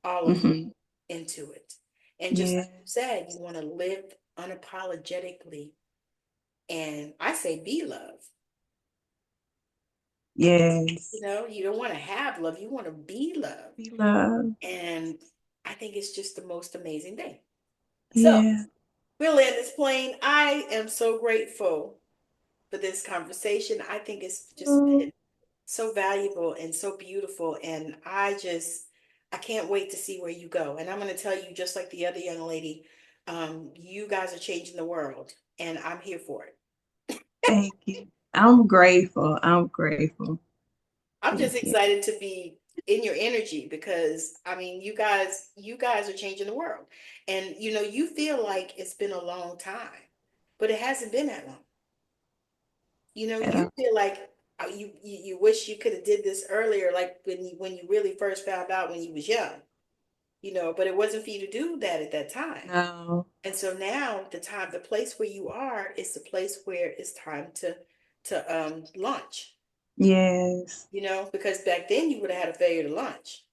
all of Mm-hmm. into it. And just like Yeah. you said, you want to live unapologetically. And I say be love. Yes. You don't want to have love, you want to be love. Be love. And I think it's just the most amazing thing. So Yeah. we'll land this plane. I am so grateful for this conversation. I think it's just Oh, been so valuable and so beautiful. And I can't wait to see where you go. And I'm going to tell you, just like the other young lady, you guys are changing the world, and I'm here for it. thank you. I'm grateful. I'm grateful. I'm just Thank you. excited to be in your energy because I mean, you guys are changing the world. And you feel like it's been a long time, but it hasn't been that long. At You all. feel like you wish you could have did this earlier, like when you really first found out when you was young. But it wasn't for you to do that at that time. No. And so now the place where you are is the place where it's time to launch, Yes. because back then you would have had a failure to launch.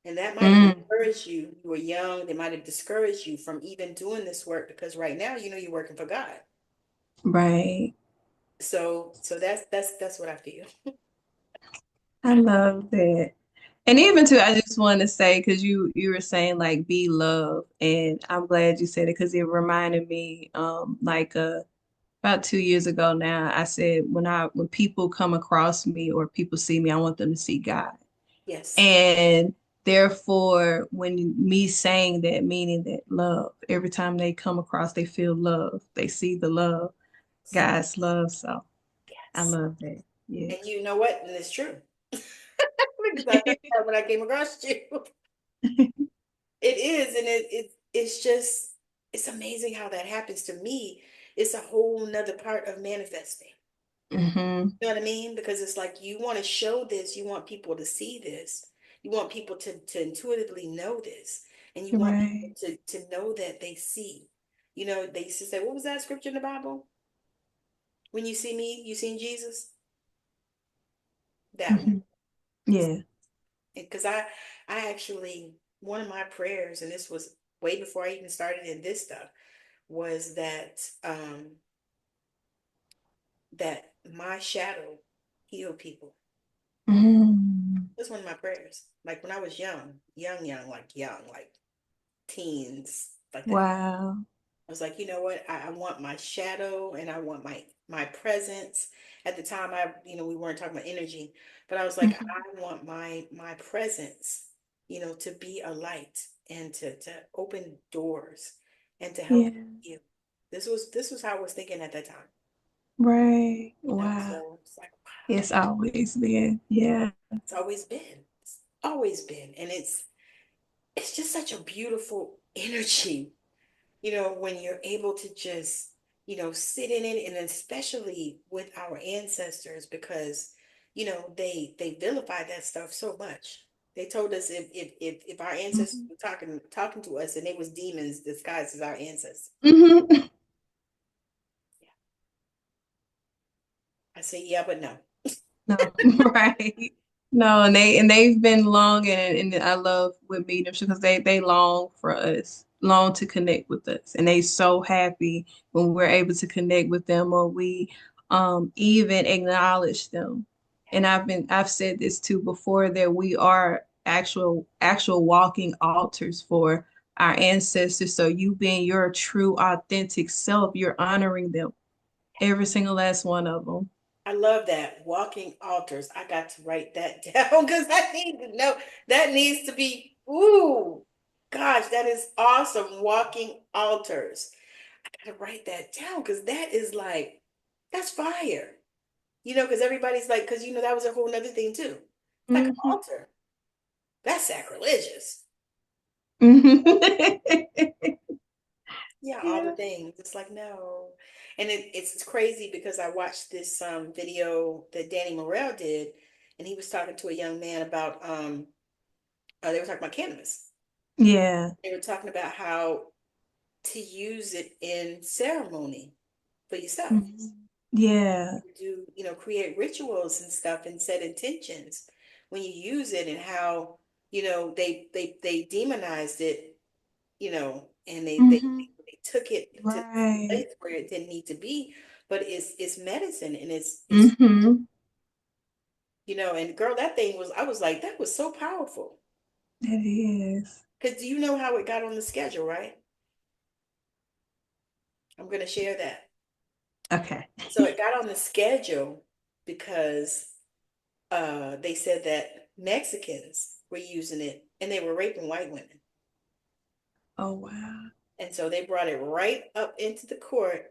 And that might have Mm. discouraged you. You were young, they might have discouraged you from even doing this work because right now you're working for God. Right. So that's what I feel. I love that. And even too, I just want to say because you were saying like be love, and I'm glad you said it because it reminded me like about 2 years ago now. I said when people come across me or people see me, I want them to see God. Yes. And therefore, when me saying that, meaning that love, every time they come across, they feel love, they see the love, God's love. So I Yes. love that. Yeah. And you know what? And it's true. Because I felt that when I came across you. It is, and it's just it's amazing how that happens to me. It's a whole nother part of manifesting. Hmm. You know what I mean? Because it's like you want to show this, you want people to see this, you want people to intuitively know this, and you want people Right. to know that they see. They used to say, what was that scripture in the Bible? When you see me, you seen Jesus. That one. Hmm. Yeah. Because I actually, one of my prayers, and this was way before I even started in this stuff, was that my shadow heal people. Mm. That's one of my prayers. Like when I was young, like teens, like that. Wow. I was like, you know what? I want my shadow and I want my presence. At the time, we weren't talking about energy, but I was like, Hmm. I want my presence, to be a light and to open doors and to help Yeah. you. This was how I was thinking at that time. Right. Wow. So it's like, wow, It's always been. Yeah. it's always been. It's always been. And it's just such a beautiful energy, when you're able to just, sit in it, and especially with our ancestors, because, they vilified that stuff so much. They told us if our ancestors Hmm. were talking to us and it was demons disguised as our ancestors. Hmm. Yeah. I say yeah, but no. No, right. No, and they've been long and I love with mediumship because they long for us, long to connect with us. And they so happy when we're able to connect with them or we even acknowledge them. And I've said this too before that we are actual walking altars for our ancestors. So you being your true authentic self, you're honoring them, every single last one of them. I love that. Walking altars. I got to write that down because I need to know. That needs to be, ooh, gosh, that is awesome. Walking altars. I gotta write that down because that is like, that's fire. Because everybody's like, because that was a whole nother thing too. It's like an Hmm. altar. That's sacrilegious. Hmm. Yeah, all the Yeah. things. It's like, no. And it's crazy because I watched this video that Danny Morel did, and he was talking to a young man about they were talking about cannabis. Yeah. They were talking about how to use it in ceremony for yourself. Mhm. Yeah. Do, create rituals and stuff and set intentions when you use it, and how, they demonized it, and Hmm. they took it to a Right. place where it didn't need to be, but it's medicine, and it's Hmm. and girl, that thing was, I was like, that was so powerful. It is. Because do you know how it got on the schedule, right? I'm going to share that. Okay. So it got on the schedule because they said that Mexicans were using it and they were raping white women. Oh, wow. And so they brought it right up into the court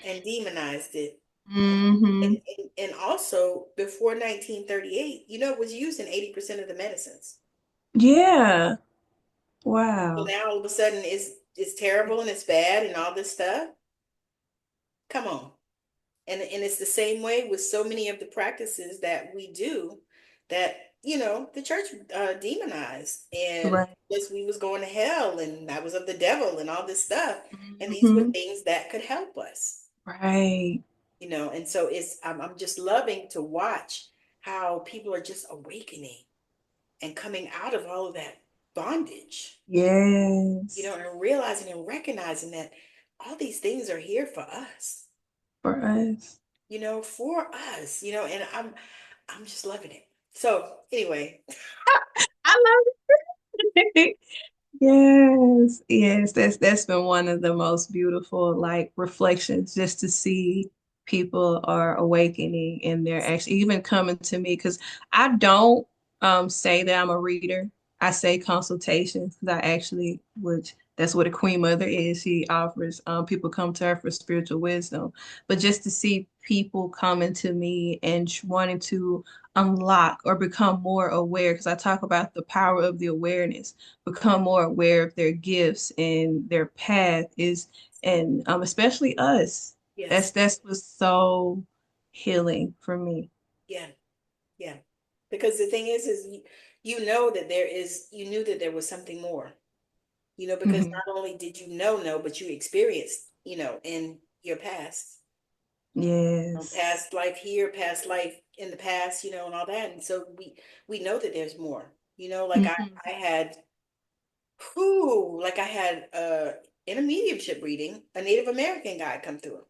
and demonized it. Hmm. And also before 1938, it was used in 80% of the medicines. Yeah. So Wow. now all of a sudden it's terrible and it's bad and all this stuff. Come on. And it's the same way with so many of the practices that we do that, the church demonized, and Right. this we was going to hell and that was of the devil and all this stuff. And these were Hmm. things that could help us. Right. And so I'm just loving to watch how people are just awakening and coming out of all of that bondage, Yes. and realizing and recognizing that all these things are here for us, For us. for us, and I'm just loving it. So anyway, I love it. Yes, yes, that's been one of the most beautiful like reflections just to see people are awakening and they're actually even coming to me because I don't say that I'm a reader. I say consultations because I actually would that's what a queen mother is. She offers people come to her for spiritual wisdom. But just to see people coming to me and wanting to unlock or become more aware because I talk about the power of the awareness, become more aware of their gifts and their path is, and especially us. That's yes, that's was so healing for me. yeah, yeah. Because the thing is you know that you knew that there was something more, because Hmm. not only did you know, but you experienced, in your past, Yes. past life here, past life in the past, and all that. And so we know that there's more, like Hmm. I had, who, like I had in a mediumship reading, a Native American guy come through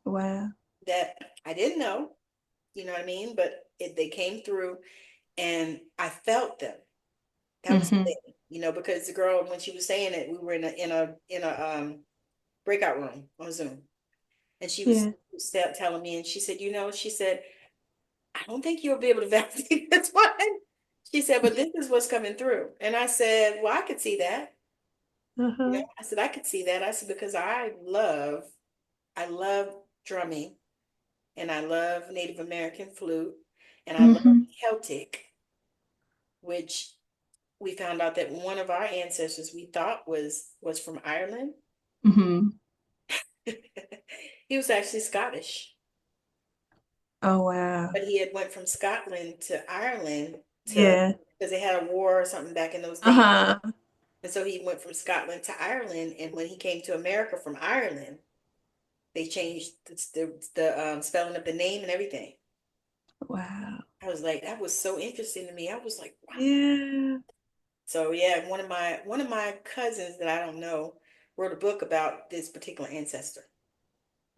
Wow. that I didn't know, you know what I mean? But they came through and I felt them. That was the Hmm. thing, because the girl, when she was saying it, we were in a breakout room on Zoom, and she was Yeah. telling me, and she said, she said, I don't think you'll be able to validate this one. She said, but this is what's coming through. And I said, well, I could see that. Uh-huh. I said, I could see that. I said, because I love drumming, and I love Native American flute, and I love Hmm. Celtic, which we found out that one of our ancestors we thought was from Ireland. Hmm. He was actually Scottish, Oh wow. but he had went from Scotland to Ireland to Yeah. because they had a war or something back in those days. Uh-huh. And so he went from Scotland to Ireland, and when he came to America from Ireland, they changed the spelling of the name and everything. Wow. I was like, that was so interesting to me. I was like, wow. Yeah. So yeah, one of my cousins that I don't know wrote a book about this particular ancestor.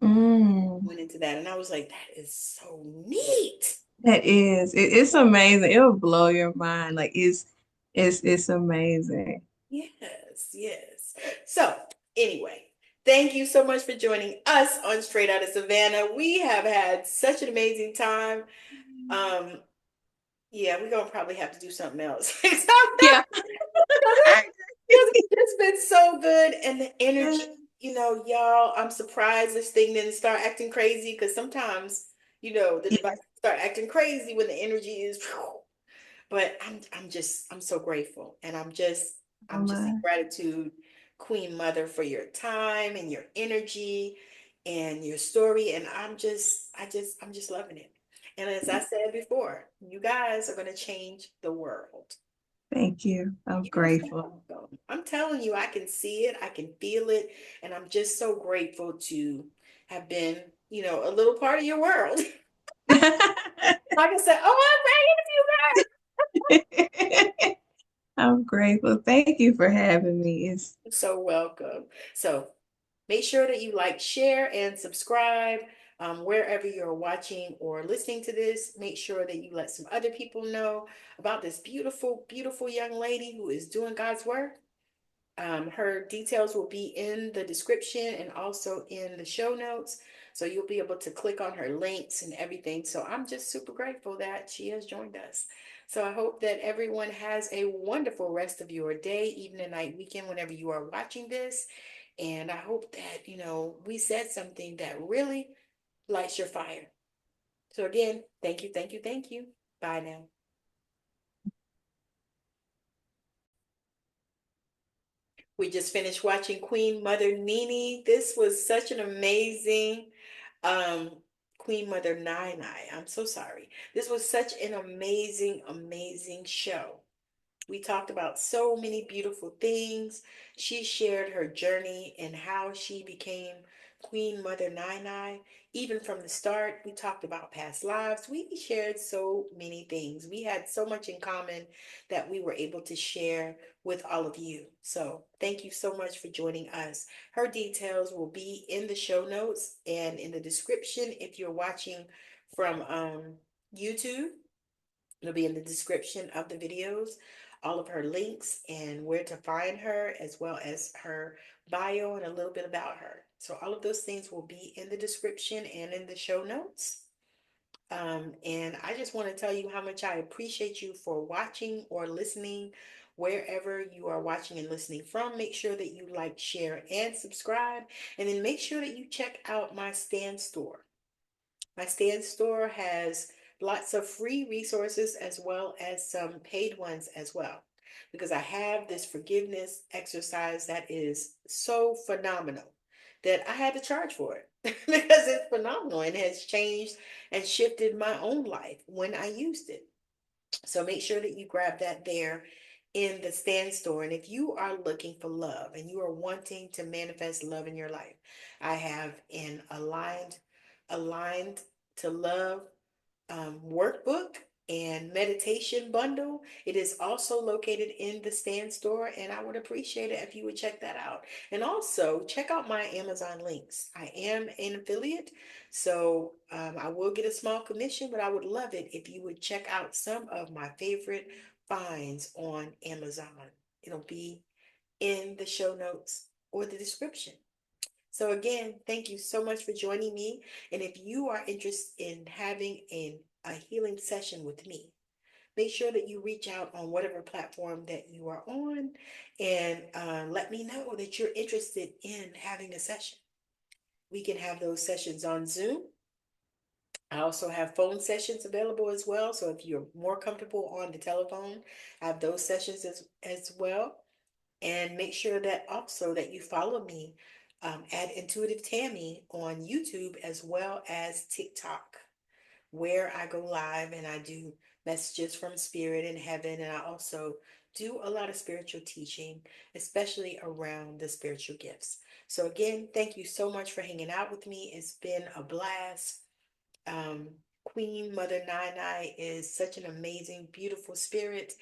Mm. Went into that, and I was like, that is so neat. That is. It's amazing. It'll blow your mind. Like it's amazing. Yes, yes. So anyway, Thank you so much for joining us on Straight Out of Savannah. We have had such an amazing time. Um, yeah, we're gonna probably have to do something else. Yeah. I Because it's been so good and the energy, agree. y'all, I'm surprised this thing didn't start acting crazy because sometimes, the Yeah. device start acting crazy when the energy is, but I'm so grateful. And Oh I'm just in my. gratitude, Queen Mother, for your time and your energy and your story. And I'm just loving it. And as I said before, you guys are going to change the world. Thank you. I'm You're so grateful. welcome. I'm telling you, I can see it, I can feel it, and I'm just so grateful to have been, a little part of your world. Like I said, oh, I'm praying with you guys. I'm grateful. Thank you for having me. It's You're so welcome. So make sure that you like, share, and subscribe wherever you're watching or listening to this. Make sure that you let some other people know about this beautiful, beautiful young lady who is doing God's work. Her details will be in the description and also in the show notes. So you'll be able to click on her links and everything. So I'm just super grateful that she has joined us. So I hope that everyone has a wonderful rest of your day, evening, night, weekend, whenever you are watching this. And I hope that, we said something that really lights your fire. So again, thank you, thank you, thank you. Bye now. We just finished watching Queenmother NiNi. This was such an amazing um Queenmother NiNi. I'm so sorry. This was such an amazing, amazing show. We talked about so many beautiful things. She shared her journey and how she became Queenmother NiNi. Even from the start, we talked about past lives. We shared so many things. We had so much in common that we were able to share with all of you. So, thank you so much for joining us. Her details will be in the show notes and in the description if you're watching from YouTube. It'll be in the description of the videos, all of her links and where to find her, as well as her bio and a little bit about her. So, all of those things will be in the description and in the show notes. And I just want to tell you how much I appreciate you for watching or listening wherever you are watching and listening from. Make sure that you like, share, and subscribe. And then make sure that you check out my stand store. My stand store has lots of free resources as well as some paid ones as well. Because I have this forgiveness exercise that is so phenomenal that I had to charge for it because it's phenomenal and has changed and shifted my own life when I used it. So make sure that you grab that there in the stand store. And if you are looking for love and you are wanting to manifest love in your life, I have an aligned to love workbook and meditation bundle. It is also located in the stand store, and I would appreciate it if you would check that out. And also check out my Amazon links. I am an affiliate, so I will get a small commission, but I would love it if you would check out some of my favorite finds on Amazon. It'll be in the show notes or the description. So again, thank you so much for joining me. And if you are interested in having a healing session with me, make sure that you reach out on whatever platform that you are on and let me know that you're interested in having a session. We can have those sessions on Zoom. I also have phone sessions available as well. So if you're more comfortable on the telephone, I have those sessions as well. And make sure that also that you follow me at Intuitive Tammy on YouTube as well as TikTok, where I go live and I do messages from spirit and heaven. And I also do a lot of spiritual teaching, especially around the spiritual gifts. So again, thank you so much for hanging out with me. It's been a blast. um, Queenmother NiNi is such an amazing, beautiful spirit.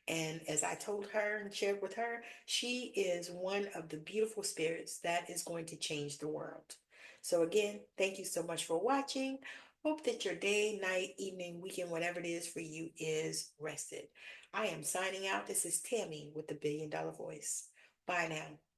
And as I told her and shared with her, she is one of the beautiful spirits that is going to change the world. So, again, thank you so much for watching. Hope that your day, night, evening, weekend, whatever it is for you, is rested. I am signing out. This is Tammy with the $1 Billion Voice. Bye now.